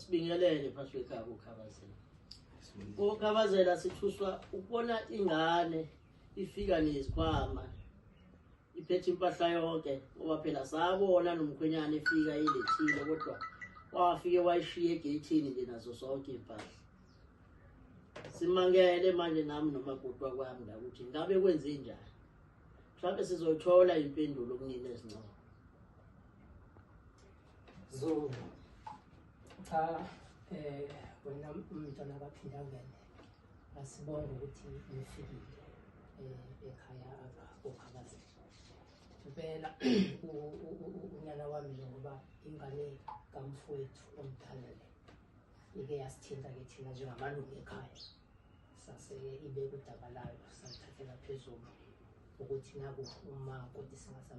Sibingelele phakathi ekhaya uKhabazela. uKhabazela sithuswa ukubona ingane ifika nezikhwama iphethe impahla yonke ngoba phela sabona nomkhwenyana efika ilethile kodwa wafike wayishiya egate nje nazo zonke impahla. Simangele manje nami nomakoti kwami la ukuthi ngabe kwenze njani. Mhlawumbe sizothola impendulo kunina ezincane. So cha wena umntwana baphinda ngene asibonge ukuthi nifikile ekhaya uKhabazela. Impela unyana wami ngoba ingane kamfowethu omdala le ike yasithinta ke thina njengamalungu ekhaya sase ibe kudaba layo sathathela phezulu ukuthi naku uma kodwa singasa